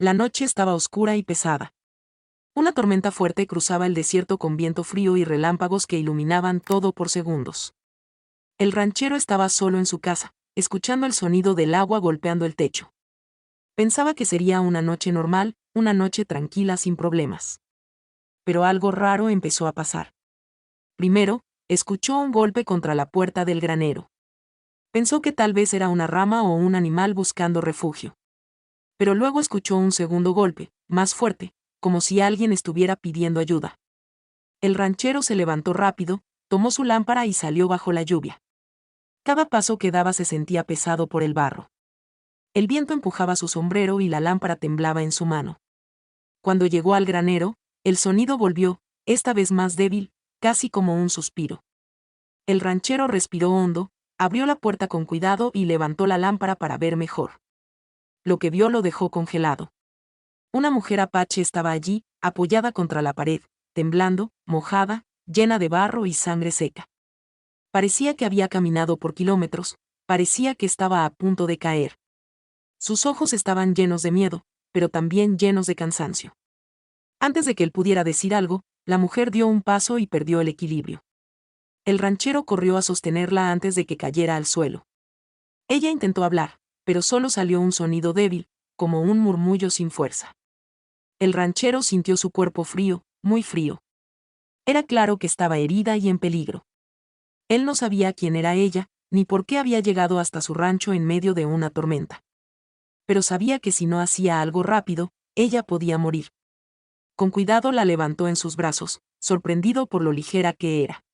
La noche estaba oscura y pesada. Una tormenta fuerte cruzaba el desierto con viento frío y relámpagos que iluminaban todo por segundos. El ranchero estaba solo en su casa, escuchando el sonido del agua golpeando el techo. Pensaba que sería una noche normal, una noche tranquila sin problemas. Pero algo raro empezó a pasar. Primero, escuchó un golpe contra la puerta del granero. Pensó que tal vez era una rama o un animal buscando refugio. Pero luego escuchó un segundo golpe, más fuerte, como si alguien estuviera pidiendo ayuda. El ranchero se levantó rápido, tomó su lámpara y salió bajo la lluvia. Cada paso que daba se sentía pesado por el barro. El viento empujaba su sombrero y la lámpara temblaba en su mano. Cuando llegó al granero, el sonido volvió, esta vez más débil, casi como un suspiro. El ranchero respiró hondo, abrió la puerta con cuidado y levantó la lámpara para ver mejor. Lo que vio lo dejó congelado. Una mujer apache estaba allí, apoyada contra la pared, temblando, mojada, llena de barro y sangre seca. Parecía que había caminado por kilómetros, parecía que estaba a punto de caer. Sus ojos estaban llenos de miedo, pero también llenos de cansancio. Antes de que él pudiera decir algo, la mujer dio un paso y perdió el equilibrio. El ranchero corrió a sostenerla antes de que cayera al suelo. Ella intentó hablar, pero solo salió un sonido débil, como un murmullo sin fuerza. El ranchero sintió su cuerpo frío, muy frío. Era claro que estaba herida y en peligro. Él no sabía quién era ella, ni por qué había llegado hasta su rancho en medio de una tormenta. Pero sabía que si no hacía algo rápido, ella podía morir. Con cuidado la levantó en sus brazos, sorprendido por lo ligera que era.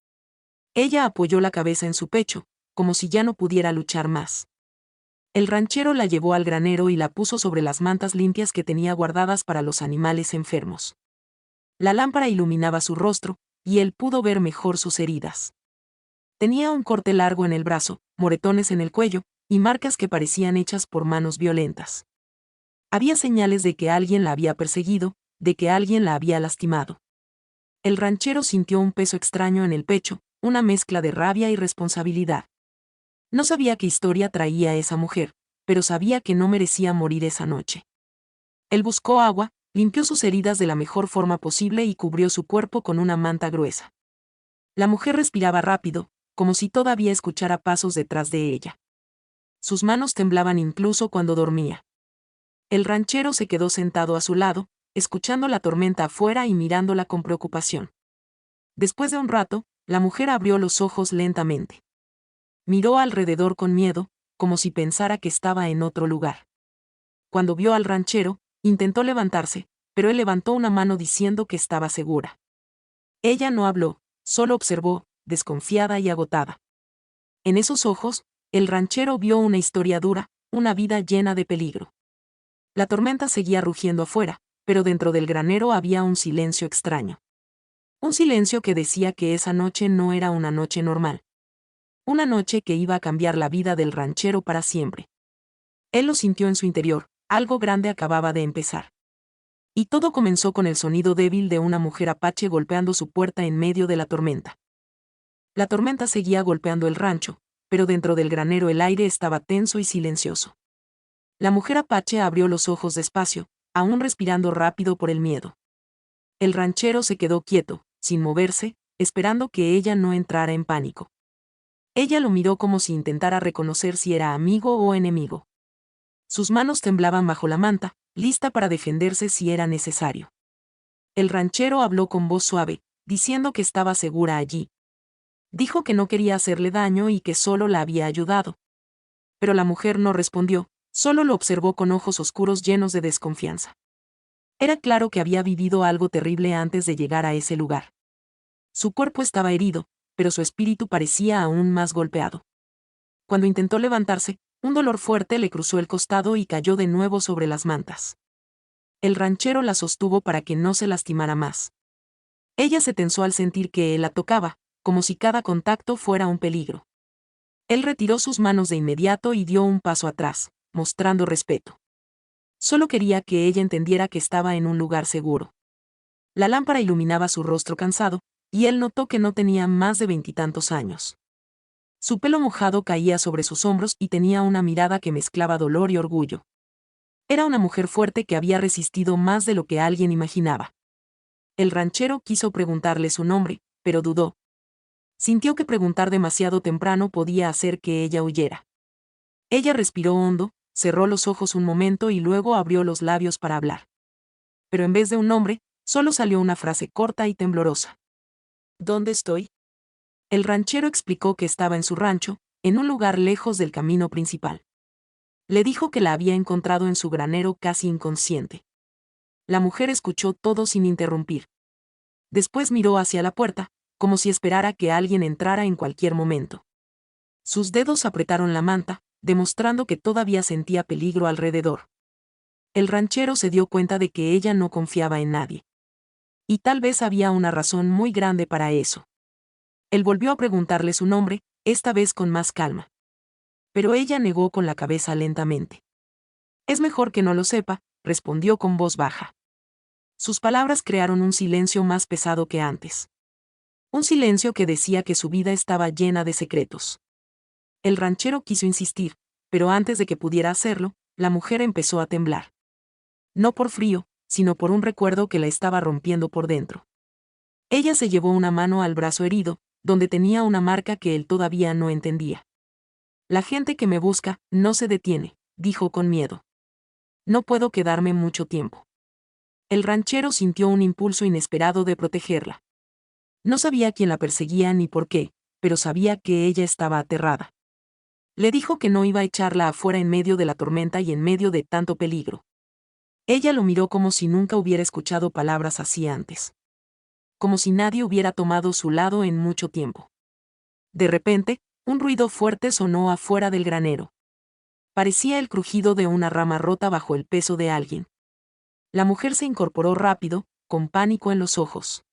Ella apoyó la cabeza en su pecho, como si ya no pudiera luchar más. El ranchero la llevó al granero y la puso sobre las mantas limpias que tenía guardadas para los animales enfermos. La lámpara iluminaba su rostro, y él pudo ver mejor sus heridas. Tenía un corte largo en el brazo, moretones en el cuello, y marcas que parecían hechas por manos violentas. Había señales de que alguien la había perseguido, de que alguien la había lastimado. El ranchero sintió un peso extraño en el pecho, una mezcla de rabia y responsabilidad. No sabía qué historia traía esa mujer, pero sabía que no merecía morir esa noche. Él buscó agua, limpió sus heridas de la mejor forma posible y cubrió su cuerpo con una manta gruesa. La mujer respiraba rápido, como si todavía escuchara pasos detrás de ella. Sus manos temblaban incluso cuando dormía. El ranchero se quedó sentado a su lado, escuchando la tormenta afuera y mirándola con preocupación. Después de un rato, la mujer abrió los ojos lentamente. Miró alrededor con miedo, como si pensara que estaba en otro lugar. Cuando vio al ranchero, intentó levantarse, pero él levantó una mano diciendo que estaba segura. Ella no habló, solo observó, desconfiada y agotada. En esos ojos, el ranchero vio una historia dura, una vida llena de peligro. La tormenta seguía rugiendo afuera, pero dentro del granero había un silencio extraño. Un silencio que decía que esa noche no era una noche normal. Una noche que iba a cambiar la vida del ranchero para siempre. Él lo sintió en su interior, algo grande acababa de empezar. Y todo comenzó con el sonido débil de una mujer apache golpeando su puerta en medio de la tormenta. La tormenta seguía golpeando el rancho, pero dentro del granero el aire estaba tenso y silencioso. La mujer apache abrió los ojos despacio, aún respirando rápido por el miedo. El ranchero se quedó quieto, sin moverse, esperando que ella no entrara en pánico. Ella lo miró como si intentara reconocer si era amigo o enemigo. Sus manos temblaban bajo la manta, lista para defenderse si era necesario. El ranchero habló con voz suave, diciendo que estaba segura allí. Dijo que no quería hacerle daño y que solo la había ayudado. Pero la mujer no respondió, solo lo observó con ojos oscuros llenos de desconfianza. Era claro que había vivido algo terrible antes de llegar a ese lugar. Su cuerpo estaba herido, pero su espíritu parecía aún más golpeado. Cuando intentó levantarse, un dolor fuerte le cruzó el costado y cayó de nuevo sobre las mantas. El ranchero la sostuvo para que no se lastimara más. Ella se tensó al sentir que él la tocaba, como si cada contacto fuera un peligro. Él retiró sus manos de inmediato y dio un paso atrás, mostrando respeto. Solo quería que ella entendiera que estaba en un lugar seguro. La lámpara iluminaba su rostro cansado, y él notó que no tenía más de 20 años. Su pelo mojado caía sobre sus hombros y tenía una mirada que mezclaba dolor y orgullo. Era una mujer fuerte que había resistido más de lo que alguien imaginaba. El ranchero quiso preguntarle su nombre, pero dudó. Sintió que preguntar demasiado temprano podía hacer que ella huyera. Ella respiró hondo, cerró los ojos un momento y luego abrió los labios para hablar. Pero en vez de un nombre, solo salió una frase corta y temblorosa. ¿Dónde estoy? El ranchero explicó que estaba en su rancho, en un lugar lejos del camino principal. Le dijo que la había encontrado en su granero casi inconsciente. La mujer escuchó todo sin interrumpir. Después miró hacia la puerta, como si esperara que alguien entrara en cualquier momento. Sus dedos apretaron la manta, demostrando que todavía sentía peligro alrededor. El ranchero se dio cuenta de que ella no confiaba en nadie. Y tal vez había una razón muy grande para eso. Él volvió a preguntarle su nombre, esta vez con más calma. Pero ella negó con la cabeza lentamente. Es mejor que no lo sepa, respondió con voz baja. Sus palabras crearon un silencio más pesado que antes. Un silencio que decía que su vida estaba llena de secretos. El ranchero quiso insistir, pero antes de que pudiera hacerlo, la mujer empezó a temblar. No por frío, sino por un recuerdo que la estaba rompiendo por dentro. Ella se llevó una mano al brazo herido, donde tenía una marca que él todavía no entendía. La gente que me busca no se detiene, dijo con miedo. No puedo quedarme mucho tiempo. El ranchero sintió un impulso inesperado de protegerla. No sabía quién la perseguía ni por qué, pero sabía que ella estaba aterrada. Le dijo que no iba a echarla afuera en medio de la tormenta y en medio de tanto peligro. Ella lo miró como si nunca hubiera escuchado palabras así antes. Como si nadie hubiera tomado su lado en mucho tiempo. De repente, un ruido fuerte sonó afuera del granero. Parecía el crujido de una rama rota bajo el peso de alguien. La mujer se incorporó rápido, con pánico en los ojos.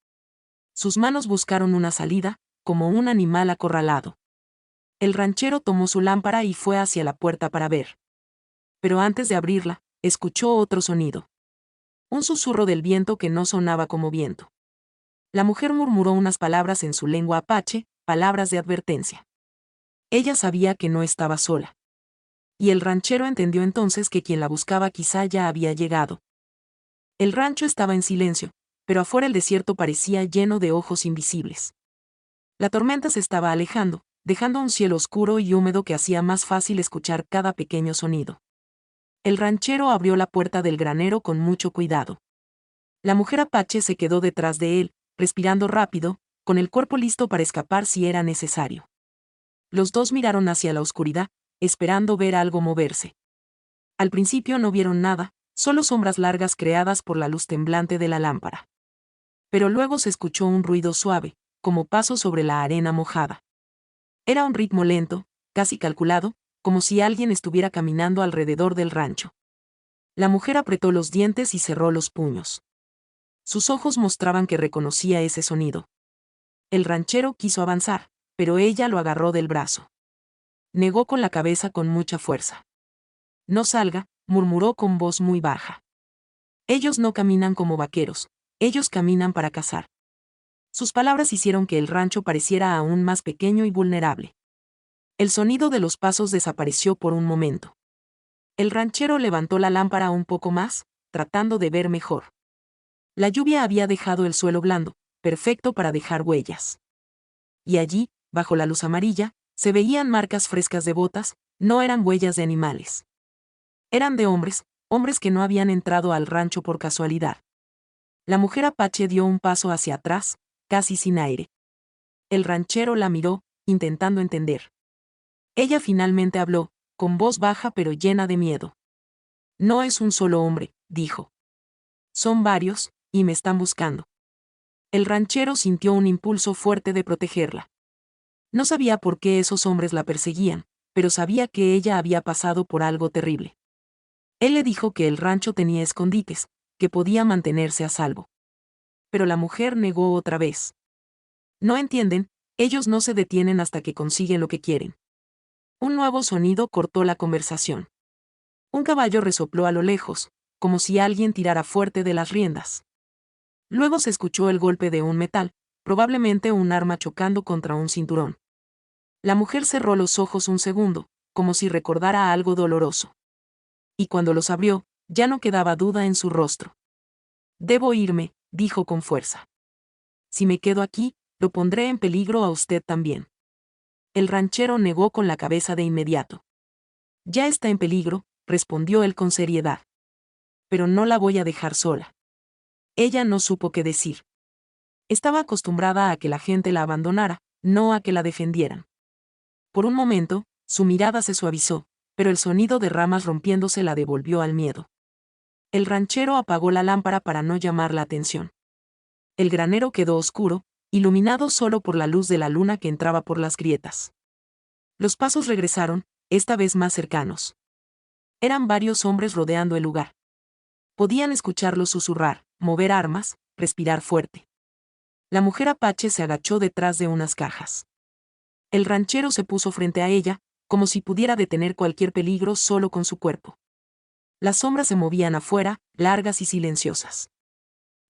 Sus manos buscaron una salida, como un animal acorralado. El ranchero tomó su lámpara y fue hacia la puerta para ver. Pero antes de abrirla, escuchó otro sonido. Un susurro del viento que no sonaba como viento. La mujer murmuró unas palabras en su lengua apache, palabras de advertencia. Ella sabía que no estaba sola. Y el ranchero entendió entonces que quien la buscaba quizá ya había llegado. El rancho estaba en silencio, pero afuera el desierto parecía lleno de ojos invisibles. La tormenta se estaba alejando, dejando un cielo oscuro y húmedo que hacía más fácil escuchar cada pequeño sonido. El ranchero abrió la puerta del granero con mucho cuidado. La mujer apache se quedó detrás de él, respirando rápido, con el cuerpo listo para escapar si era necesario. Los dos miraron hacia la oscuridad, esperando ver algo moverse. Al principio no vieron nada, solo sombras largas creadas por la luz temblante de la lámpara. Pero luego se escuchó un ruido suave, como pasos sobre la arena mojada. Era un ritmo lento, casi calculado, como si alguien estuviera caminando alrededor del rancho. La mujer apretó los dientes y cerró los puños. Sus ojos mostraban que reconocía ese sonido. El ranchero quiso avanzar, pero ella lo agarró del brazo. Negó con la cabeza con mucha fuerza. No salga, murmuró con voz muy baja. Ellos no caminan como vaqueros, ellos caminan para cazar. Sus palabras hicieron que el rancho pareciera aún más pequeño y vulnerable. El sonido de los pasos desapareció por un momento. El ranchero levantó la lámpara un poco más, tratando de ver mejor. La lluvia había dejado el suelo blando, perfecto para dejar huellas. Y allí, bajo la luz amarilla, se veían marcas frescas de botas, no eran huellas de animales. Eran de hombres, hombres que no habían entrado al rancho por casualidad. La mujer apache dio un paso hacia atrás, casi sin aire. El ranchero la miró, intentando entender. Ella finalmente habló, con voz baja pero llena de miedo. No es un solo hombre, dijo. Son varios, y me están buscando. El ranchero sintió un impulso fuerte de protegerla. No sabía por qué esos hombres la perseguían, pero sabía que ella había pasado por algo terrible. Él le dijo que el rancho tenía escondites, que podía mantenerse a salvo. Pero la mujer negó otra vez. No entienden, ellos no se detienen hasta que consiguen lo que quieren. Un nuevo sonido cortó la conversación. Un caballo resopló a lo lejos, como si alguien tirara fuerte de las riendas. Luego se escuchó el golpe de un metal, probablemente un arma chocando contra un cinturón. La mujer cerró los ojos un segundo, como si recordara algo doloroso. Y cuando los abrió, Ya no quedaba duda en su rostro. Debo irme, dijo con fuerza. Si me quedo aquí, lo pondré en peligro a usted también. El ranchero negó con la cabeza de inmediato. Ya está en peligro, respondió él con seriedad. Pero no la voy a dejar sola. Ella no supo qué decir. Estaba acostumbrada a que la gente la abandonara, no a que la defendieran. Por un momento, su mirada se suavizó, pero el sonido de ramas rompiéndose la devolvió al miedo. El ranchero apagó la lámpara para no llamar la atención. El granero quedó oscuro, iluminado solo por la luz de la luna que entraba por las grietas. Los pasos regresaron, esta vez más cercanos. Eran varios hombres rodeando el lugar. Podían escucharlos susurrar, mover armas, respirar fuerte. La mujer apache se agachó detrás de unas cajas. El ranchero se puso frente a ella, como si pudiera detener cualquier peligro solo con su cuerpo. Las sombras se movían afuera, largas y silenciosas.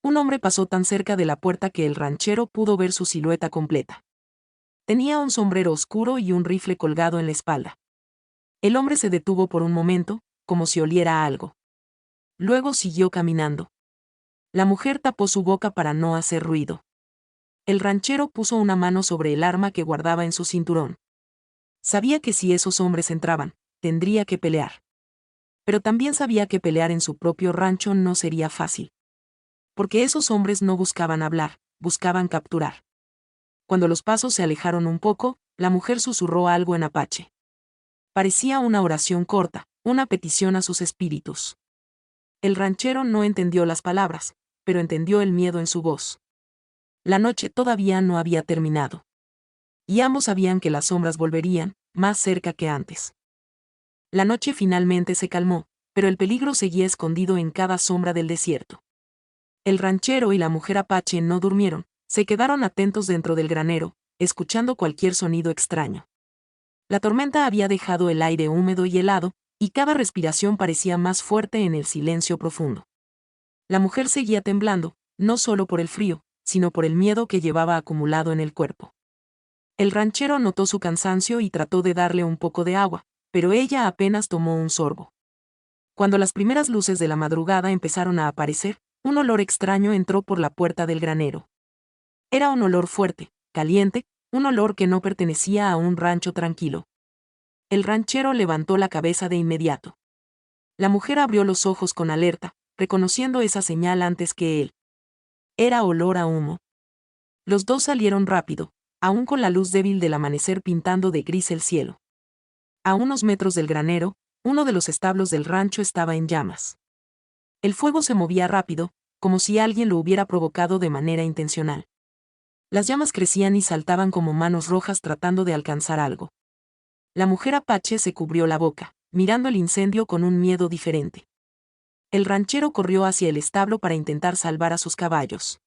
Un hombre pasó tan cerca de la puerta que el ranchero pudo ver su silueta completa. Tenía un sombrero oscuro y un rifle colgado en la espalda. El hombre se detuvo por un momento, como si oliera algo. Luego siguió caminando. La mujer tapó su boca para no hacer ruido. El ranchero puso una mano sobre el arma que guardaba en su cinturón. Sabía que si esos hombres entraban, tendría que pelear. Pero también sabía que pelear en su propio rancho no sería fácil. Porque esos hombres no buscaban hablar, buscaban capturar. Cuando los pasos se alejaron un poco, la mujer susurró algo en apache. Parecía una oración corta, una petición a sus espíritus. El ranchero no entendió las palabras, pero entendió el miedo en su voz. La noche todavía no había terminado. Y ambos sabían que las sombras volverían, más cerca que antes. La noche finalmente se calmó, pero el peligro seguía escondido en cada sombra del desierto. El ranchero y la mujer apache no durmieron, se quedaron atentos dentro del granero, escuchando cualquier sonido extraño. La tormenta había dejado el aire húmedo y helado, y cada respiración parecía más fuerte en el silencio profundo. La mujer seguía temblando, no solo por el frío, sino por el miedo que llevaba acumulado en el cuerpo. El ranchero notó su cansancio y trató de darle un poco de agua, pero ella apenas tomó un sorbo. Cuando las primeras luces de la madrugada empezaron a aparecer, un olor extraño entró por la puerta del granero. Era un olor fuerte, caliente, un olor que no pertenecía a un rancho tranquilo. El ranchero levantó la cabeza de inmediato. La mujer abrió los ojos con alerta, reconociendo esa señal antes que él. Era olor a humo. Los dos salieron rápido, aún con la luz débil del amanecer pintando de gris el cielo. A unos metros del granero, uno de los establos del rancho estaba en llamas. El fuego se movía rápido, como si alguien lo hubiera provocado de manera intencional. Las llamas crecían y saltaban como manos rojas tratando de alcanzar algo. La mujer apache se cubrió la boca, mirando el incendio con un miedo diferente. El ranchero corrió hacia el establo para intentar salvar a sus caballos.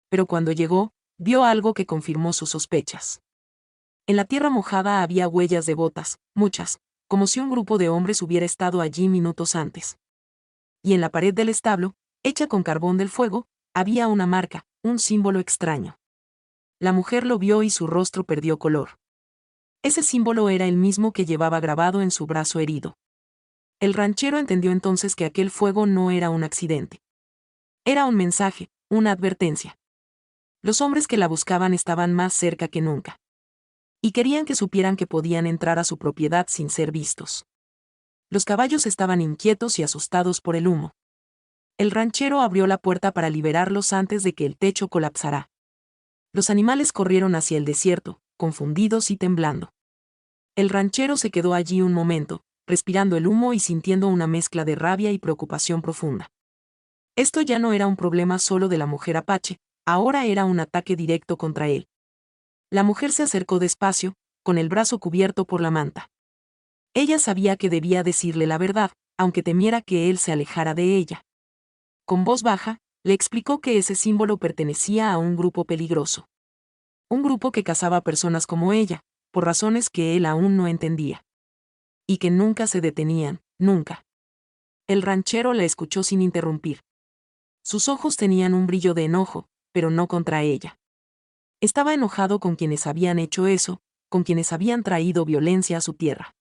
Pero cuando llegó, vio algo que confirmó sus sospechas. En la tierra mojada había huellas de botas, muchas, como si un grupo de hombres hubiera estado allí minutos antes. Y en la pared del establo, hecha con carbón del fuego, había una marca, un símbolo extraño. La mujer lo vio y su rostro perdió color. Ese símbolo era el mismo que llevaba grabado en su brazo herido. El ranchero entendió entonces que aquel fuego no era un accidente. Era un mensaje, una advertencia. Los hombres que la buscaban estaban más cerca que nunca. Y querían que supieran que podían entrar a su propiedad sin ser vistos. Los caballos estaban inquietos y asustados por el humo. El ranchero abrió la puerta para liberarlos antes de que el techo colapsara. Los animales corrieron hacia el desierto, confundidos y temblando. El ranchero se quedó allí un momento, respirando el humo y sintiendo una mezcla de rabia y preocupación profunda. Esto ya no era un problema solo de la mujer apache, ahora era un ataque directo contra él. La mujer se acercó despacio, con el brazo cubierto por la manta. Ella sabía que debía decirle la verdad, aunque temiera que él se alejara de ella. Con voz baja, le explicó que ese símbolo pertenecía a un grupo peligroso. Un grupo que cazaba personas como ella, por razones que él aún no entendía. Y que nunca se detenían, nunca. El ranchero la escuchó sin interrumpir. Sus ojos tenían un brillo de enojo, pero no contra ella. Estaba enojado con quienes habían hecho eso, con quienes habían traído violencia a su tierra.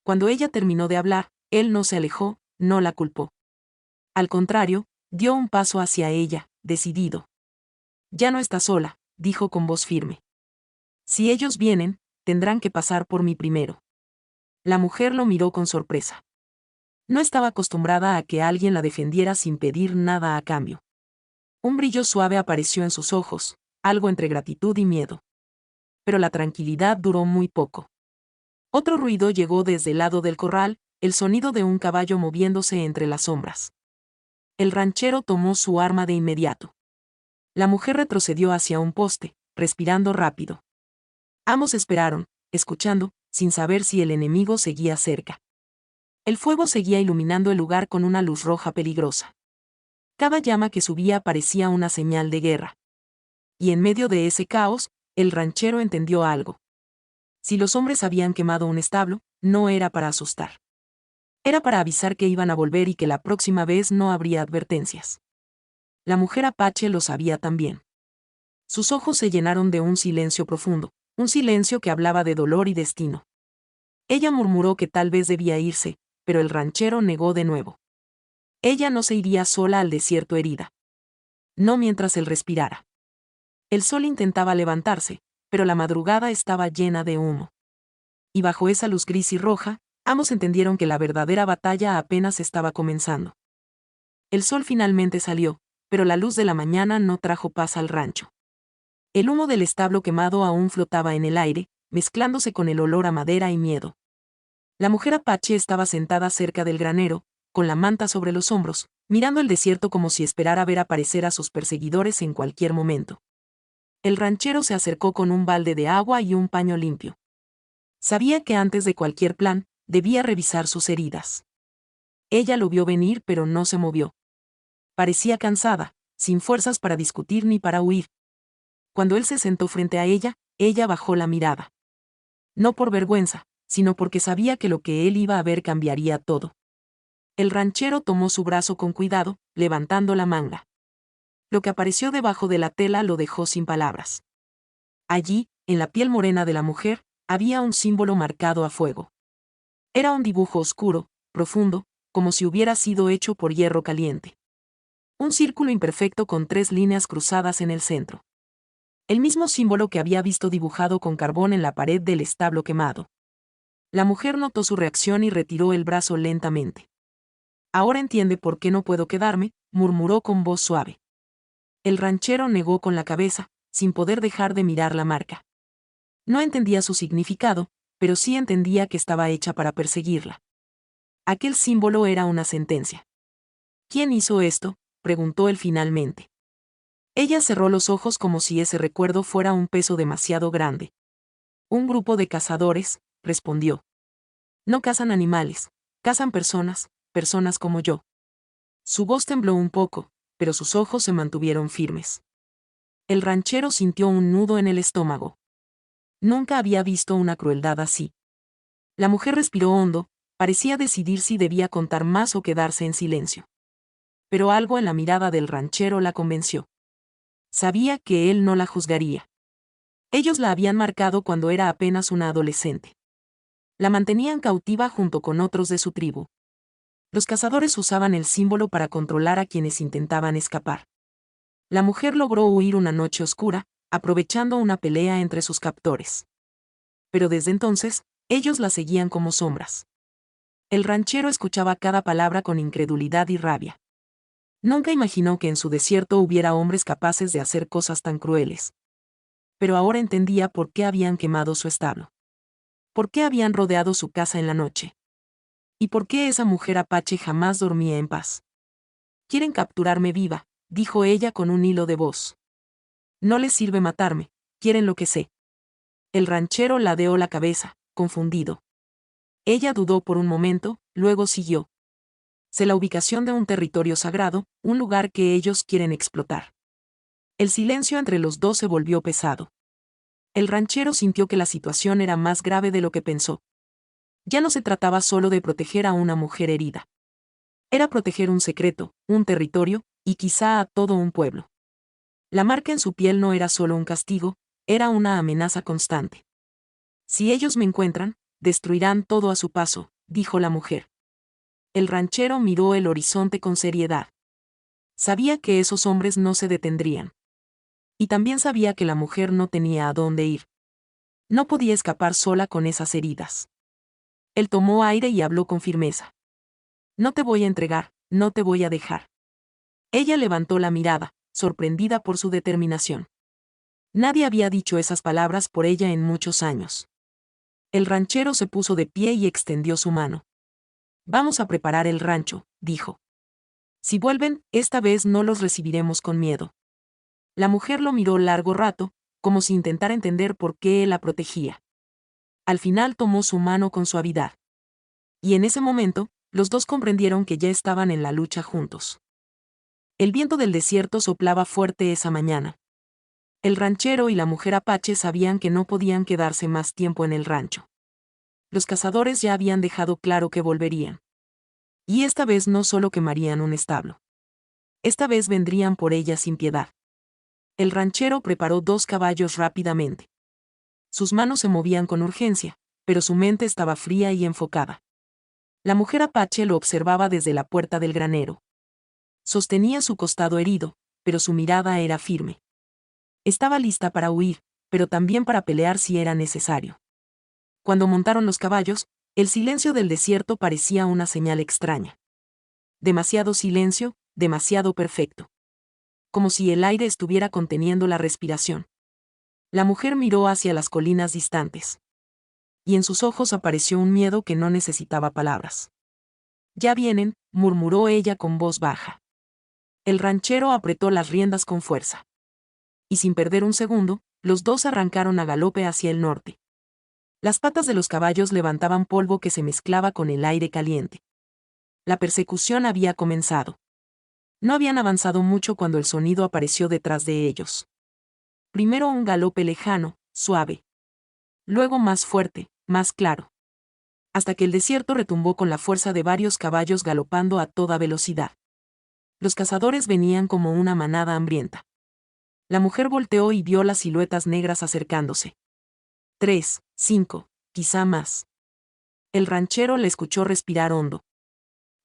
Cuando ella terminó de hablar, él no se alejó, no la culpó. Al contrario, dio un paso hacia ella, decidido. Ya no está sola, dijo con voz firme. Si ellos vienen, tendrán que pasar por mí primero. La mujer lo miró con sorpresa. No estaba acostumbrada a que alguien la defendiera sin pedir nada a cambio. Un brillo suave apareció en sus ojos, algo entre gratitud y miedo. Pero la tranquilidad duró muy poco. Otro ruido llegó desde el lado del corral, el sonido de un caballo moviéndose entre las sombras. El ranchero tomó su arma de inmediato. La mujer retrocedió hacia un poste, respirando rápido. Ambos esperaron, escuchando, sin saber si el enemigo seguía cerca. El fuego seguía iluminando el lugar con una luz roja peligrosa. Cada llama que subía parecía una señal de guerra. Y en medio de ese caos, el ranchero entendió algo. Si los hombres habían quemado un establo, no era para asustar. Era para avisar que iban a volver y que la próxima vez no habría advertencias. La mujer apache lo sabía también. Sus ojos se llenaron de un silencio profundo, un silencio que hablaba de dolor y destino. Ella murmuró que tal vez debía irse, pero el ranchero negó de nuevo. Ella no se iría sola al desierto herida. No mientras él respirara. El sol intentaba levantarse, pero la madrugada estaba llena de humo. Y bajo esa luz gris y roja, ambos entendieron que la verdadera batalla apenas estaba comenzando. El sol finalmente salió, pero la luz de la mañana no trajo paz al rancho. El humo del establo quemado aún flotaba en el aire, mezclándose con el olor a madera y miedo. La mujer apache estaba sentada cerca del granero, con la manta sobre los hombros, mirando el desierto como si esperara ver aparecer a sus perseguidores en cualquier momento. El ranchero se acercó con un balde de agua y un paño limpio. Sabía que antes de cualquier plan, debía revisar sus heridas. Ella lo vio venir pero no se movió. Parecía cansada, sin fuerzas para discutir ni para huir. Cuando él se sentó frente a ella, ella bajó la mirada. No por vergüenza, sino porque sabía que lo que él iba a ver cambiaría todo. El ranchero tomó su brazo con cuidado, levantando la manga. Lo que apareció debajo de la tela lo dejó sin palabras. Allí, en la piel morena de la mujer, había un símbolo marcado a fuego. Era un dibujo oscuro, profundo, como si hubiera sido hecho por hierro caliente. Un círculo imperfecto con 3 líneas cruzadas en el centro. El mismo símbolo que había visto dibujado con carbón en la pared del establo quemado. La mujer notó su reacción y retiró el brazo lentamente. Ahora entiende por qué no puedo quedarme, murmuró con voz suave. El ranchero negó con la cabeza, sin poder dejar de mirar la marca. No entendía su significado, pero sí entendía que estaba hecha para perseguirla. Aquel símbolo era una sentencia. ¿Quién hizo esto?, preguntó él finalmente. Ella cerró los ojos como si ese recuerdo fuera un peso demasiado grande. Un grupo de cazadores, respondió. No cazan animales, cazan personas, personas como yo. Su voz tembló un poco, pero sus ojos se mantuvieron firmes. El ranchero sintió un nudo en el estómago. Nunca había visto una crueldad así. La mujer respiró hondo, parecía decidir si debía contar más o quedarse en silencio. Pero algo en la mirada del ranchero la convenció. Sabía que él no la juzgaría. Ellos la habían marcado cuando era apenas una adolescente. La mantenían cautiva junto con otros de su tribu. Los cazadores usaban el símbolo para controlar a quienes intentaban escapar. La mujer logró huir una noche oscura, aprovechando una pelea entre sus captores. Pero desde entonces, ellos la seguían como sombras. El ranchero escuchaba cada palabra con incredulidad y rabia. Nunca imaginó que en su desierto hubiera hombres capaces de hacer cosas tan crueles. Pero ahora entendía por qué habían quemado su establo. Por qué habían rodeado su casa en la noche. Y por qué esa mujer apache jamás dormía en paz. Quieren capturarme viva, dijo ella con un hilo de voz. No les sirve matarme, quieren lo que sé. El ranchero ladeó la cabeza, confundido. Ella dudó por un momento, luego siguió. Sé la ubicación de un territorio sagrado, un lugar que ellos quieren explotar. El silencio entre los dos se volvió pesado. El ranchero sintió que la situación era más grave de lo que pensó. Ya no se trataba solo de proteger a una mujer herida. Era proteger un secreto, un territorio, y quizá a todo un pueblo. La marca en su piel no era solo un castigo, era una amenaza constante. Si ellos me encuentran, destruirán todo a su paso, dijo la mujer. El ranchero miró el horizonte con seriedad. Sabía que esos hombres no se detendrían. Y también sabía que la mujer no tenía a dónde ir. No podía escapar sola con esas heridas. Él tomó aire y habló con firmeza. No te voy a entregar, no te voy a dejar. Ella levantó la mirada, sorprendida por su determinación. Nadie había dicho esas palabras por ella en muchos años. El ranchero se puso de pie y extendió su mano. Vamos a preparar el rancho, dijo. Si vuelven, esta vez no los recibiremos con miedo. La mujer lo miró largo rato, como si intentara entender por qué él la protegía. Al final tomó su mano con suavidad. Y en ese momento, los dos comprendieron que ya estaban en la lucha juntos. El viento del desierto soplaba fuerte esa mañana. El ranchero y la mujer apache sabían que no podían quedarse más tiempo en el rancho. Los cazadores ya habían dejado claro que volverían. Y esta vez no solo quemarían un establo. Esta vez vendrían por ella sin piedad. El ranchero preparó 2 caballos rápidamente. Sus manos se movían con urgencia, pero su mente estaba fría y enfocada. La mujer apache lo observaba desde la puerta del granero. Sostenía su costado herido, pero su mirada era firme. Estaba lista para huir, pero también para pelear si era necesario. Cuando montaron los caballos, el silencio del desierto parecía una señal extraña. Demasiado silencio, demasiado perfecto. Como si el aire estuviera conteniendo la respiración. La mujer miró hacia las colinas distantes. Y en sus ojos apareció un miedo que no necesitaba palabras. Ya vienen, murmuró ella con voz baja. El ranchero apretó las riendas con fuerza. Y sin perder un segundo, los dos arrancaron a galope hacia el norte. Las patas de los caballos levantaban polvo que se mezclaba con el aire caliente. La persecución había comenzado. No habían avanzado mucho cuando el sonido apareció detrás de ellos. Primero un galope lejano, suave. Luego más fuerte, más claro. Hasta que el desierto retumbó con la fuerza de varios caballos galopando a toda velocidad. Los cazadores venían como una manada hambrienta. La mujer volteó y vio las siluetas negras acercándose. 3, 5, quizá más. El ranchero le escuchó respirar hondo.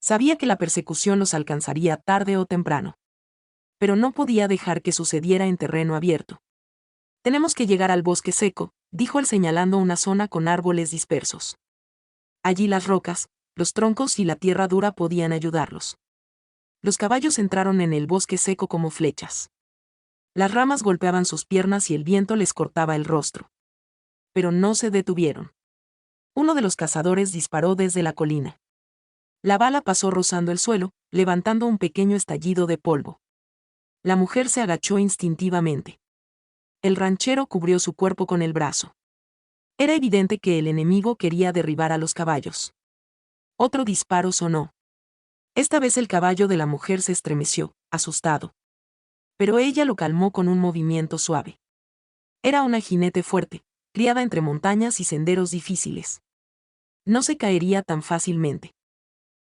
Sabía que la persecución los alcanzaría tarde o temprano. Pero no podía dejar que sucediera en terreno abierto. Tenemos que llegar al bosque seco, dijo él señalando una zona con árboles dispersos. Allí las rocas, los troncos y la tierra dura podían ayudarlos. Los caballos entraron en el bosque seco como flechas. Las ramas golpeaban sus piernas y el viento les cortaba el rostro. Pero no se detuvieron. Uno de los cazadores disparó desde la colina. La bala pasó rozando el suelo, levantando un pequeño estallido de polvo. La mujer se agachó instintivamente. El ranchero cubrió su cuerpo con el brazo. Era evidente que el enemigo quería derribar a los caballos. Otro disparo sonó. Esta vez el caballo de la mujer se estremeció, asustado. Pero ella lo calmó con un movimiento suave. Era una jinete fuerte, criada entre montañas y senderos difíciles. No se caería tan fácilmente.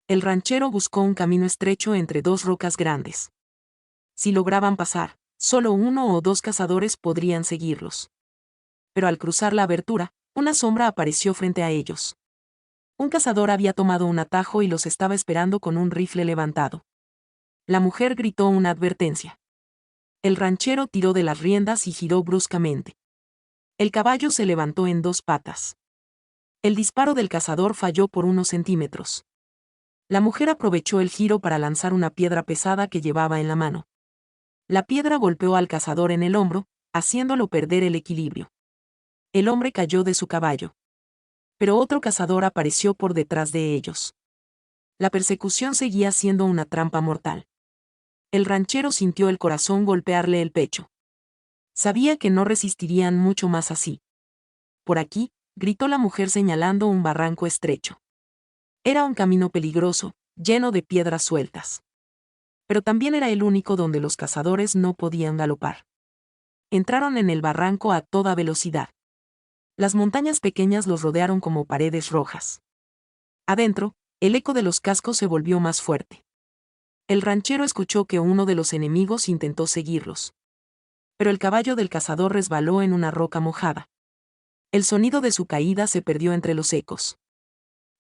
El ranchero buscó un camino estrecho entre 2 rocas grandes. Si lograban pasar, solo 1 o 2 cazadores podrían seguirlos. Pero al cruzar la abertura, una sombra apareció frente a ellos. Un cazador había tomado un atajo y los estaba esperando con un rifle levantado. La mujer gritó una advertencia. El ranchero tiró de las riendas y giró bruscamente. El caballo se levantó en 2 patas. El disparo del cazador falló por unos centímetros. La mujer aprovechó el giro para lanzar una piedra pesada que llevaba en la mano. La piedra golpeó al cazador en el hombro, haciéndolo perder el equilibrio. El hombre cayó de su caballo. Pero otro cazador apareció por detrás de ellos. La persecución seguía siendo una trampa mortal. El ranchero sintió el corazón golpearle el pecho. Sabía que no resistirían mucho más así. Por aquí, gritó la mujer señalando un barranco estrecho. Era un camino peligroso, lleno de piedras sueltas. Pero también era el único donde los cazadores no podían galopar. Entraron en el barranco a toda velocidad. Las montañas pequeñas los rodearon como paredes rojas. Adentro, el eco de los cascos se volvió más fuerte. El ranchero escuchó que uno de los enemigos intentó seguirlos. Pero el caballo del cazador resbaló en una roca mojada. El sonido de su caída se perdió entre los ecos.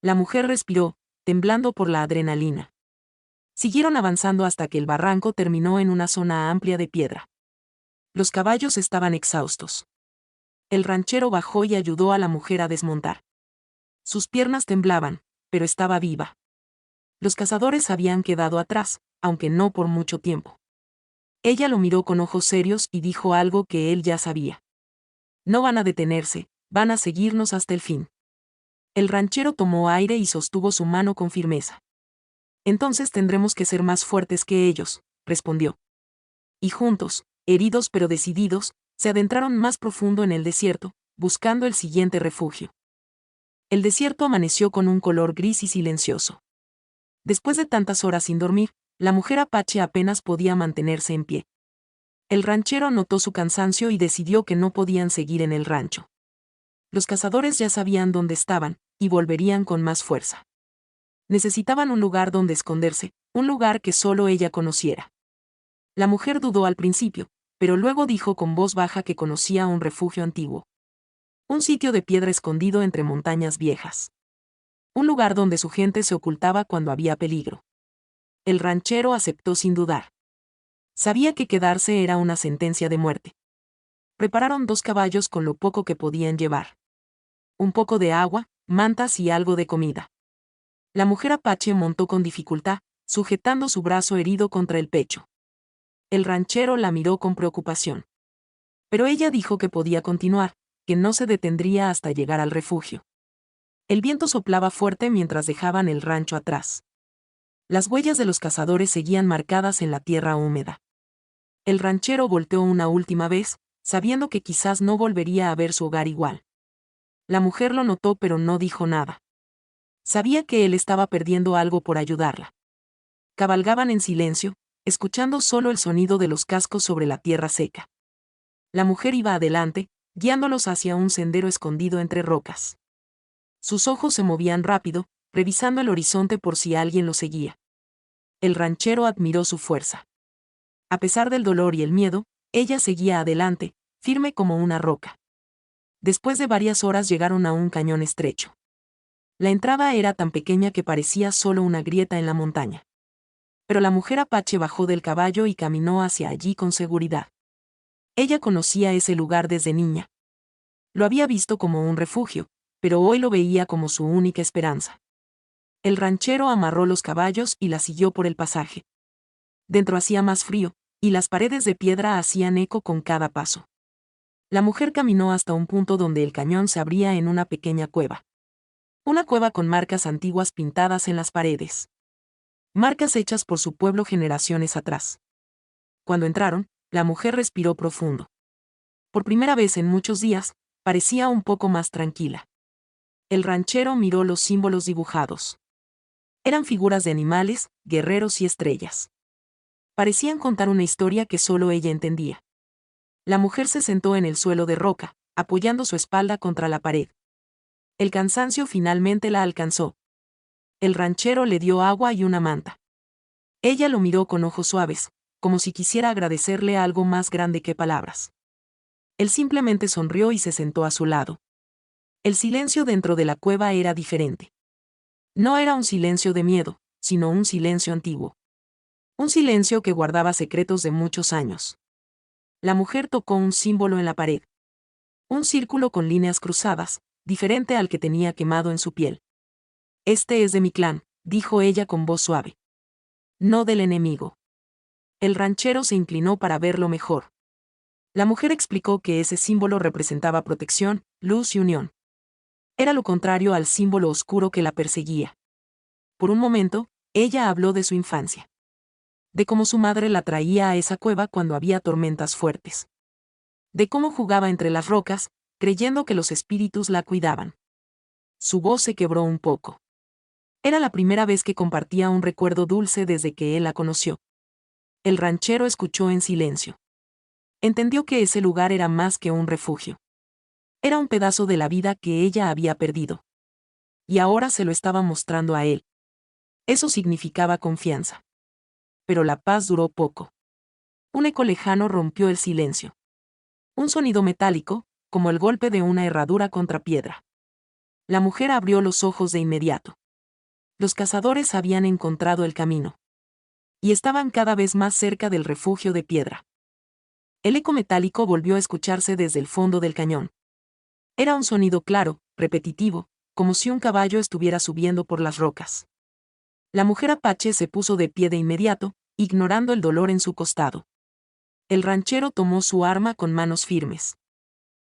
La mujer respiró, temblando por la adrenalina. Siguieron avanzando hasta que el barranco terminó en una zona amplia de piedra. Los caballos estaban exhaustos. El ranchero bajó y ayudó a la mujer a desmontar. Sus piernas temblaban, pero estaba viva. Los cazadores habían quedado atrás, aunque no por mucho tiempo. Ella lo miró con ojos serios y dijo algo que él ya sabía. No van a detenerse, van a seguirnos hasta el fin. El ranchero tomó aire y sostuvo su mano con firmeza. Entonces tendremos que ser más fuertes que ellos, respondió. Y juntos, heridos pero decididos, se adentraron más profundo en el desierto, buscando el siguiente refugio. El desierto amaneció con un color gris y silencioso. Después de tantas horas sin dormir, la mujer apache apenas podía mantenerse en pie. El ranchero notó su cansancio y decidió que no podían seguir en el rancho. Los cazadores ya sabían dónde estaban, y volverían con más fuerza. Necesitaban un lugar donde esconderse, un lugar que solo ella conociera. La mujer dudó al principio, pero luego dijo con voz baja que conocía un refugio antiguo. Un sitio de piedra escondido entre montañas viejas. Un lugar donde su gente se ocultaba cuando había peligro. El ranchero aceptó sin dudar. Sabía que quedarse era una sentencia de muerte. Prepararon 2 caballos con lo poco que podían llevar. Un poco de agua, mantas y algo de comida. La mujer apache montó con dificultad, sujetando su brazo herido contra el pecho. El ranchero la miró con preocupación. Pero ella dijo que podía continuar, que no se detendría hasta llegar al refugio. El viento soplaba fuerte mientras dejaban el rancho atrás. Las huellas de los cazadores seguían marcadas en la tierra húmeda. El ranchero volteó una última vez, sabiendo que quizás no volvería a ver su hogar igual. La mujer lo notó pero no dijo nada. Sabía que él estaba perdiendo algo por ayudarla. Cabalgaban en silencio, escuchando solo el sonido de los cascos sobre la tierra seca. La mujer iba adelante, guiándolos hacia un sendero escondido entre rocas. Sus ojos se movían rápido, revisando el horizonte por si alguien lo seguía. El ranchero admiró su fuerza. A pesar del dolor y el miedo, ella seguía adelante, firme como una roca. Después de varias horas llegaron a un cañón estrecho. La entrada era tan pequeña que parecía solo una grieta en la montaña. Pero la mujer apache bajó del caballo y caminó hacia allí con seguridad. Ella conocía ese lugar desde niña. Lo había visto como un refugio, pero hoy lo veía como su única esperanza. El ranchero amarró los caballos y la siguió por el pasaje. Dentro hacía más frío, y las paredes de piedra hacían eco con cada paso. La mujer caminó hasta un punto donde el cañón se abría en una pequeña cueva. Una cueva con marcas antiguas pintadas en las paredes. Marcas hechas por su pueblo generaciones atrás. Cuando entraron, la mujer respiró profundo. Por primera vez en muchos días, parecía un poco más tranquila. El ranchero miró los símbolos dibujados. Eran figuras de animales, guerreros y estrellas. Parecían contar una historia que solo ella entendía. La mujer se sentó en el suelo de roca, apoyando su espalda contra la pared. El cansancio finalmente la alcanzó. El ranchero le dio agua y una manta. Ella lo miró con ojos suaves, como si quisiera agradecerle algo más grande que palabras. Él simplemente sonrió y se sentó a su lado. El silencio dentro de la cueva era diferente. No era un silencio de miedo, sino un silencio antiguo. Un silencio que guardaba secretos de muchos años. La mujer tocó un símbolo en la pared. Un círculo con líneas cruzadas, diferente al que tenía quemado en su piel. Este es de mi clan, dijo ella con voz suave. No del enemigo. El ranchero se inclinó para verlo mejor. La mujer explicó que ese símbolo representaba protección, luz y unión. Era lo contrario al símbolo oscuro que la perseguía. Por un momento, ella habló de su infancia. De cómo su madre la traía a esa cueva cuando había tormentas fuertes. De cómo jugaba entre las rocas, creyendo que los espíritus la cuidaban. Su voz se quebró un poco. Era la primera vez que compartía un recuerdo dulce desde que él la conoció. El ranchero escuchó en silencio. Entendió que ese lugar era más que un refugio. Era un pedazo de la vida que ella había perdido. Y ahora se lo estaba mostrando a él. Eso significaba confianza. Pero la paz duró poco. Un eco lejano rompió el silencio. Un sonido metálico, como el golpe de una herradura contra piedra. La mujer abrió los ojos de inmediato. Los cazadores habían encontrado el camino. Y estaban cada vez más cerca del refugio de piedra. El eco metálico volvió a escucharse desde el fondo del cañón. Era un sonido claro, repetitivo, como si un caballo estuviera subiendo por las rocas. La mujer apache se puso de pie de inmediato, ignorando el dolor en su costado. El ranchero tomó su arma con manos firmes.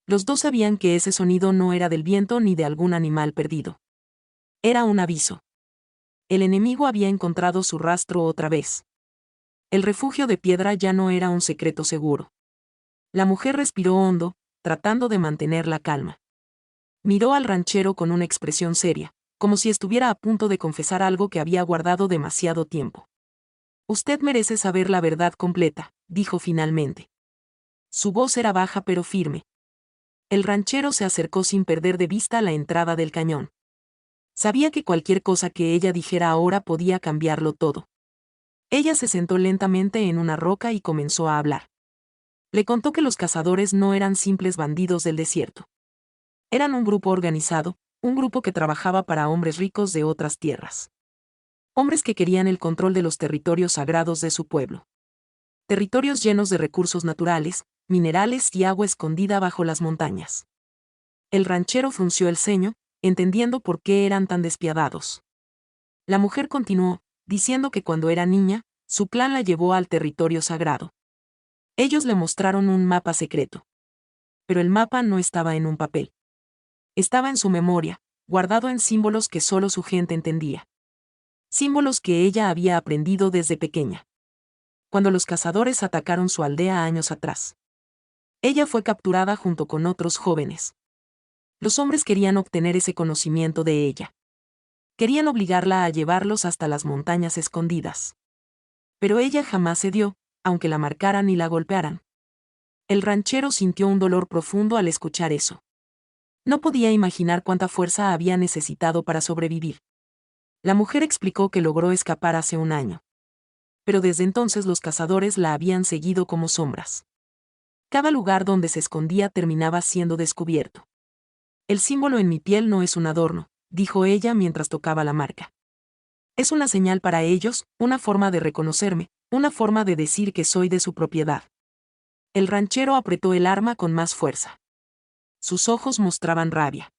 Los dos sabían que ese sonido no era del viento ni de algún animal perdido. Era un aviso. El enemigo había encontrado su rastro otra vez. El refugio de piedra ya no era un secreto seguro. La mujer respiró hondo, tratando de mantener la calma. Miró al ranchero con una expresión seria, como si estuviera a punto de confesar algo que había guardado demasiado tiempo. Usted merece saber la verdad completa, dijo finalmente. Su voz era baja pero firme. El ranchero se acercó sin perder de vista la entrada del cañón. Sabía que cualquier cosa que ella dijera ahora podía cambiarlo todo. Ella se sentó lentamente en una roca y comenzó a hablar. Le contó que los cazadores no eran simples bandidos del desierto. Eran un grupo organizado, un grupo que trabajaba para hombres ricos de otras tierras. Hombres que querían el control de los territorios sagrados de su pueblo. Territorios llenos de recursos naturales, minerales y agua escondida bajo las montañas. El ranchero frunció el ceño, entendiendo por qué eran tan despiadados. La mujer continuó, diciendo que cuando era niña, su clan la llevó al territorio sagrado. Ellos le mostraron un mapa secreto. Pero el mapa no estaba en un papel. Estaba en su memoria, guardado en símbolos que solo su gente entendía. Símbolos que ella había aprendido desde pequeña. Cuando los cazadores atacaron su aldea años atrás. Ella fue capturada junto con otros jóvenes. Los hombres querían obtener ese conocimiento de ella. Querían obligarla a llevarlos hasta las montañas escondidas. Pero ella jamás cedió, aunque la marcaran y la golpearan. El ranchero sintió un dolor profundo al escuchar eso. No podía imaginar cuánta fuerza había necesitado para sobrevivir. La mujer explicó que logró escapar hace un año. Pero desde entonces los cazadores la habían seguido como sombras. Cada lugar donde se escondía terminaba siendo descubierto. El símbolo en mi piel no es un adorno, dijo ella mientras tocaba la marca. Es una señal para ellos, una forma de reconocerme, una forma de decir que soy de su propiedad. El ranchero apretó el arma con más fuerza. Sus ojos mostraban rabia.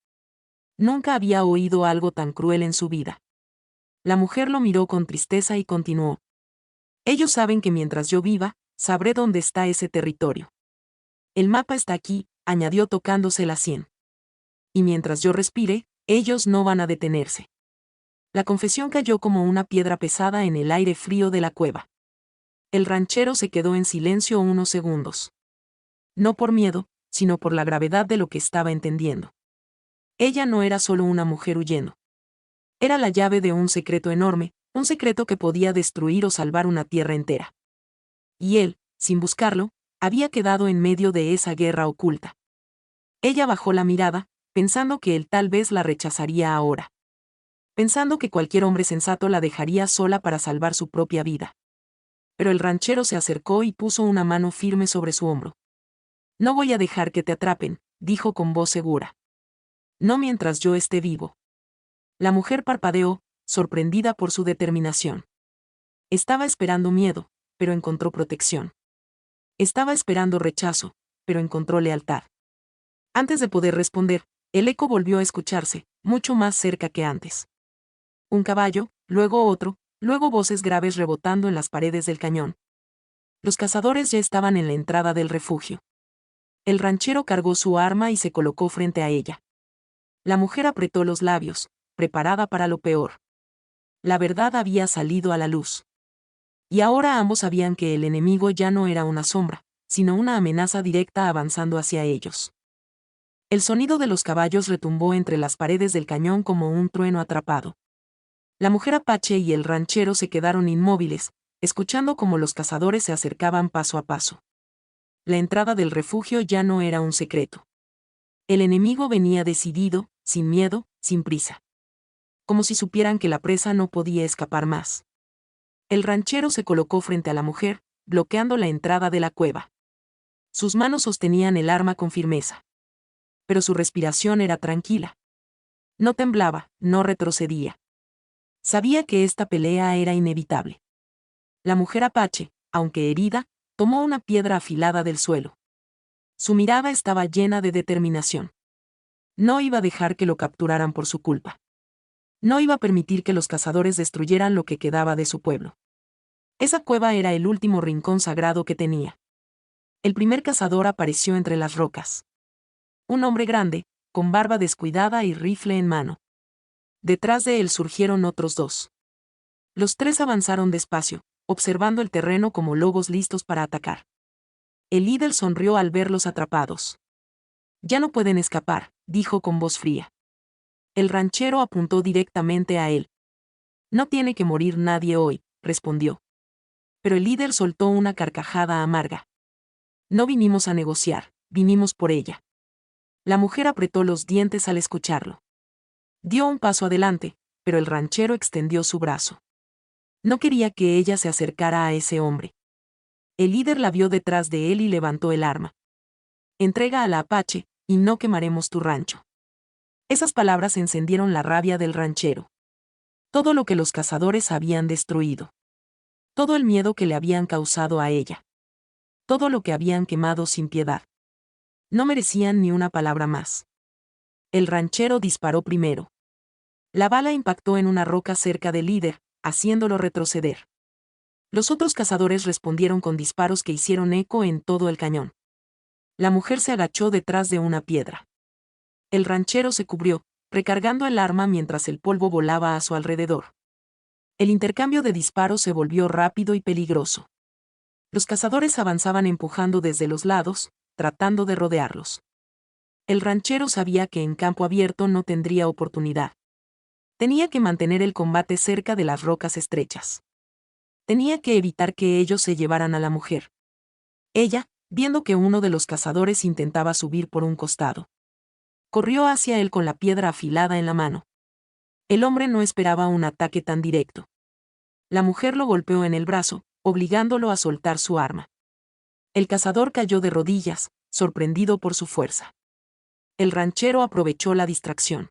Nunca había oído algo tan cruel en su vida. La mujer lo miró con tristeza y continuó. Ellos saben que mientras yo viva, sabré dónde está ese territorio. El mapa está aquí, añadió tocándose la sien. Y mientras yo respire, ellos no van a detenerse. La confesión cayó como una piedra pesada en el aire frío de la cueva. El ranchero se quedó en silencio unos segundos. No por miedo, sino por la gravedad de lo que estaba entendiendo. Ella no era solo una mujer huyendo. Era la llave de un secreto enorme, un secreto que podía destruir o salvar una tierra entera. Y él, sin buscarlo, había quedado en medio de esa guerra oculta. Ella bajó la mirada, pensando que él tal vez la rechazaría ahora. Pensando que cualquier hombre sensato la dejaría sola para salvar su propia vida. Pero el ranchero se acercó y puso una mano firme sobre su hombro. No voy a dejar que te atrapen, dijo con voz segura. No mientras yo esté vivo. La mujer parpadeó, sorprendida por su determinación. Estaba esperando miedo, pero encontró protección. Estaba esperando rechazo, pero encontró lealtad. Antes de poder responder, el eco volvió a escucharse, mucho más cerca que antes. Un caballo, luego otro, luego voces graves rebotando en las paredes del cañón. Los cazadores ya estaban en la entrada del refugio. El ranchero cargó su arma y se colocó frente a ella. La mujer apretó los labios, preparada para lo peor. La verdad había salido a la luz. Y ahora ambos sabían que el enemigo ya no era una sombra, sino una amenaza directa avanzando hacia ellos. El sonido de los caballos retumbó entre las paredes del cañón como un trueno atrapado. La mujer apache y el ranchero se quedaron inmóviles, escuchando cómo los cazadores se acercaban paso a paso. La entrada del refugio ya no era un secreto. El enemigo venía decidido, sin miedo, sin prisa. Como si supieran que la presa no podía escapar más. El ranchero se colocó frente a la mujer, bloqueando la entrada de la cueva. Sus manos sostenían el arma con firmeza. Pero su respiración era tranquila. No temblaba, no retrocedía. Sabía que esta pelea era inevitable. La mujer apache, aunque herida, tomó una piedra afilada del suelo. Su mirada estaba llena de determinación. No iba a dejar que lo capturaran por su culpa. No iba a permitir que los cazadores destruyeran lo que quedaba de su pueblo. Esa cueva era el último rincón sagrado que tenía. El primer cazador apareció entre las rocas. Un hombre grande, con barba descuidada y rifle en mano. Detrás de él surgieron otros dos. Los tres avanzaron despacio, observando el terreno como lobos listos para atacar. El líder sonrió al verlos atrapados. Ya no pueden escapar, dijo con voz fría. El ranchero apuntó directamente a él. No tiene que morir nadie hoy, respondió. Pero el líder soltó una carcajada amarga. No vinimos a negociar, vinimos por ella. La mujer apretó los dientes al escucharlo. Dio un paso adelante, pero el ranchero extendió su brazo. No quería que ella se acercara a ese hombre. El líder la vio detrás de él y levantó el arma. Entrega a la apache, y no quemaremos tu rancho. Esas palabras encendieron la rabia del ranchero. Todo lo que los cazadores habían destruido. Todo el miedo que le habían causado a ella. Todo lo que habían quemado sin piedad. No merecían ni una palabra más. El ranchero disparó primero. La bala impactó en una roca cerca del líder, haciéndolo retroceder. Los otros cazadores respondieron con disparos que hicieron eco en todo el cañón. La mujer se agachó detrás de una piedra. El ranchero se cubrió, recargando el arma mientras el polvo volaba a su alrededor. El intercambio de disparos se volvió rápido y peligroso. Los cazadores avanzaban empujando desde los lados, tratando de rodearlos. El ranchero sabía que en campo abierto no tendría oportunidad. Tenía que mantener el combate cerca de las rocas estrechas. Tenía que evitar que ellos se llevaran a la mujer. Ella, viendo que uno de los cazadores intentaba subir por un costado, corrió hacia él con la piedra afilada en la mano. El hombre no esperaba un ataque tan directo. La mujer lo golpeó en el brazo, obligándolo a soltar su arma. El cazador cayó de rodillas, sorprendido por su fuerza. El ranchero aprovechó la distracción.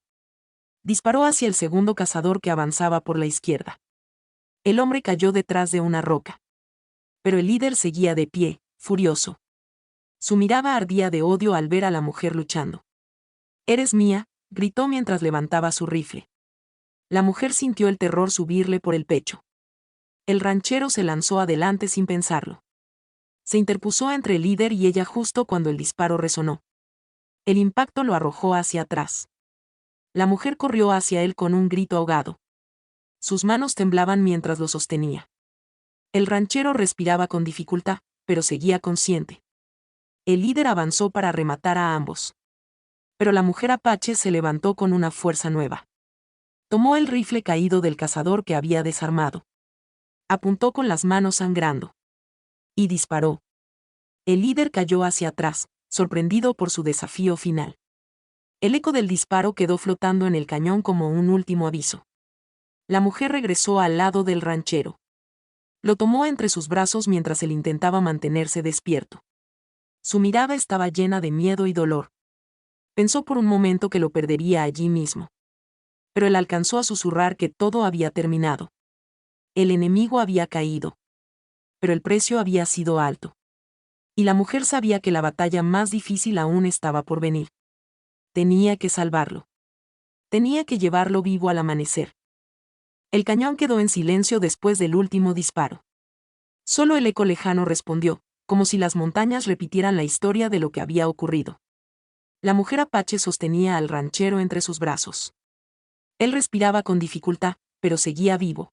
Disparó hacia el segundo cazador que avanzaba por la izquierda. El hombre cayó detrás de una roca. Pero el líder seguía de pie, furioso. Su mirada ardía de odio al ver a la mujer luchando. «Eres mía», gritó mientras levantaba su rifle. La mujer sintió el terror subirle por el pecho. El ranchero se lanzó adelante sin pensarlo. Se interpuso entre el líder y ella justo cuando el disparo resonó. El impacto lo arrojó hacia atrás. La mujer corrió hacia él con un grito ahogado. Sus manos temblaban mientras lo sostenía. El ranchero respiraba con dificultad, pero seguía consciente. El líder avanzó para rematar a ambos. Pero la mujer apache se levantó con una fuerza nueva. Tomó el rifle caído del cazador que había desarmado. Apuntó con las manos sangrando. Y disparó. El líder cayó hacia atrás, sorprendido por su desafío final. El eco del disparo quedó flotando en el cañón como un último aviso. La mujer regresó al lado del ranchero. Lo tomó entre sus brazos mientras él intentaba mantenerse despierto. Su mirada estaba llena de miedo y dolor. Pensó por un momento que lo perdería allí mismo. Pero él alcanzó a susurrar que todo había terminado. El enemigo había caído. Pero el precio había sido alto. Y la mujer sabía que la batalla más difícil aún estaba por venir. Tenía que salvarlo. Tenía que llevarlo vivo al amanecer. El cañón quedó en silencio después del último disparo. Solo el eco lejano respondió, como si las montañas repitieran la historia de lo que había ocurrido. La mujer apache sostenía al ranchero entre sus brazos. Él respiraba con dificultad, pero seguía vivo.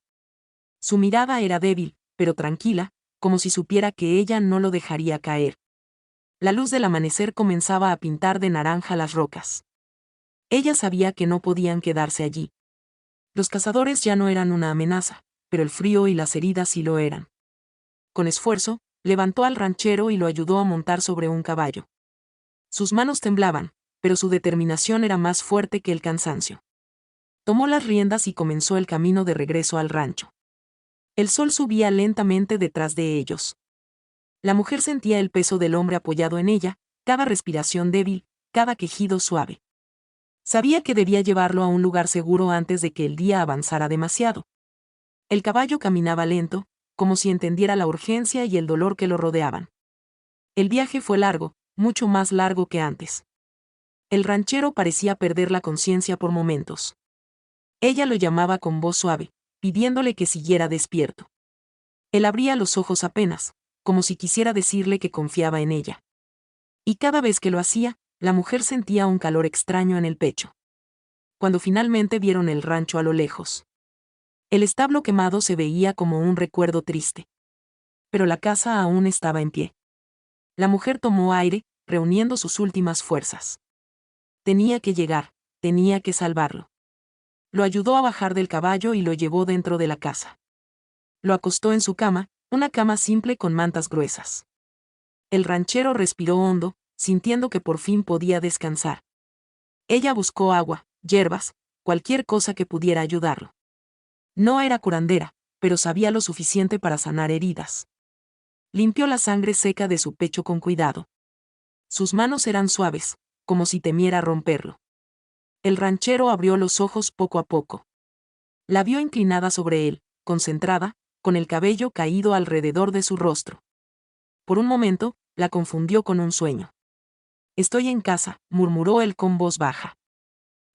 Su mirada era débil, pero tranquila, como si supiera que ella no lo dejaría caer. La luz del amanecer comenzaba a pintar de naranja las rocas. Ella sabía que no podían quedarse allí. Los cazadores ya no eran una amenaza, pero el frío y las heridas sí lo eran. Con esfuerzo, levantó al ranchero y lo ayudó a montar sobre un caballo. Sus manos temblaban, pero su determinación era más fuerte que el cansancio. Tomó las riendas y comenzó el camino de regreso al rancho. El sol subía lentamente detrás de ellos. La mujer sentía el peso del hombre apoyado en ella, cada respiración débil, cada quejido suave. Sabía que debía llevarlo a un lugar seguro antes de que el día avanzara demasiado. El caballo caminaba lento, como si entendiera la urgencia y el dolor que lo rodeaban. El viaje fue largo, mucho más largo que antes. El ranchero parecía perder la conciencia por momentos. Ella lo llamaba con voz suave, pidiéndole que siguiera despierto. Él abría los ojos apenas, como si quisiera decirle que confiaba en ella. Y cada vez que lo hacía, la mujer sentía un calor extraño en el pecho. Cuando finalmente vieron el rancho a lo lejos. El establo quemado se veía como un recuerdo triste. Pero la casa aún estaba en pie. La mujer tomó aire, reuniendo sus últimas fuerzas. Tenía que llegar, tenía que salvarlo. Lo ayudó a bajar del caballo y lo llevó dentro de la casa. Lo acostó en su cama, una cama simple con mantas gruesas. El ranchero respiró hondo, sintiendo que por fin podía descansar. Ella buscó agua, hierbas, cualquier cosa que pudiera ayudarlo. No era curandera, pero sabía lo suficiente para sanar heridas. Limpió la sangre seca de su pecho con cuidado. Sus manos eran suaves, como si temiera romperlo. El ranchero abrió los ojos poco a poco. La vio inclinada sobre él, concentrada, con el cabello caído alrededor de su rostro. Por un momento, la confundió con un sueño. «Estoy en casa», murmuró él con voz baja.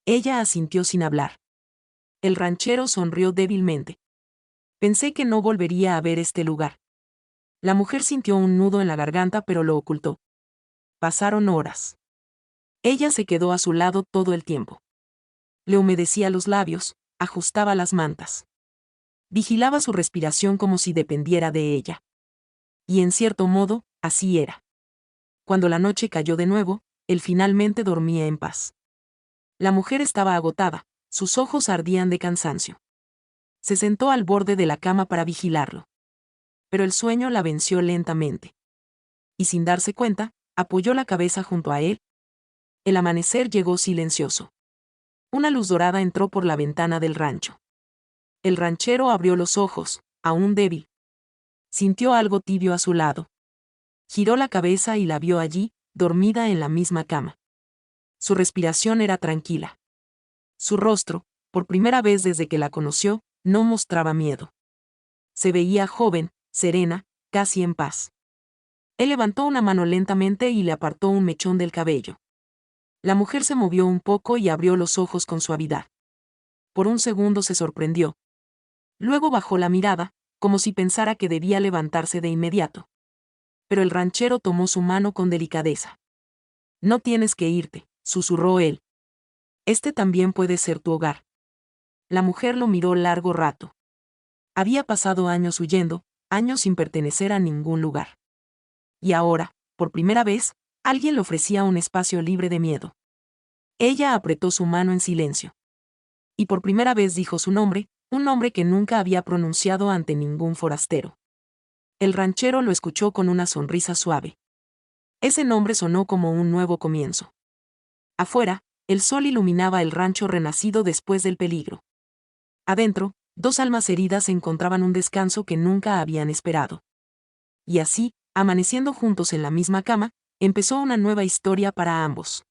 Ella asintió sin hablar. El ranchero sonrió débilmente. «Pensé que no volvería a ver este lugar». La mujer sintió un nudo en la garganta pero lo ocultó. Pasaron horas. Ella se quedó a su lado todo el tiempo. Le humedecía los labios, ajustaba las mantas. Vigilaba su respiración como si dependiera de ella. Y en cierto modo, así era. Cuando la noche cayó de nuevo, él finalmente dormía en paz. La mujer estaba agotada, sus ojos ardían de cansancio. Se sentó al borde de la cama para vigilarlo. Pero el sueño la venció lentamente. Y sin darse cuenta, apoyó la cabeza junto a él. El amanecer llegó silencioso. Una luz dorada entró por la ventana del rancho. El ranchero abrió los ojos, aún débil. Sintió algo tibio a su lado. Giró la cabeza y la vio allí, dormida en la misma cama. Su respiración era tranquila. Su rostro, por primera vez desde que la conoció, no mostraba miedo. Se veía joven, serena, casi en paz. Él levantó una mano lentamente y le apartó un mechón del cabello. La mujer se movió un poco y abrió los ojos con suavidad. Por un segundo se sorprendió. Luego bajó la mirada, como si pensara que debía levantarse de inmediato. Pero el ranchero tomó su mano con delicadeza. «No tienes que irte», susurró él. «Este también puede ser tu hogar». La mujer lo miró largo rato. Había pasado años huyendo, años sin pertenecer a ningún lugar. Y ahora, por primera vez, alguien le ofrecía un espacio libre de miedo. Ella apretó su mano en silencio. Y por primera vez dijo su nombre, un nombre que nunca había pronunciado ante ningún forastero. El ranchero lo escuchó con una sonrisa suave. Ese nombre sonó como un nuevo comienzo. Afuera, el sol iluminaba el rancho renacido después del peligro. Adentro, dos almas heridas encontraban un descanso que nunca habían esperado. Y así, amaneciendo juntos en la misma cama, empezó una nueva historia para ambos.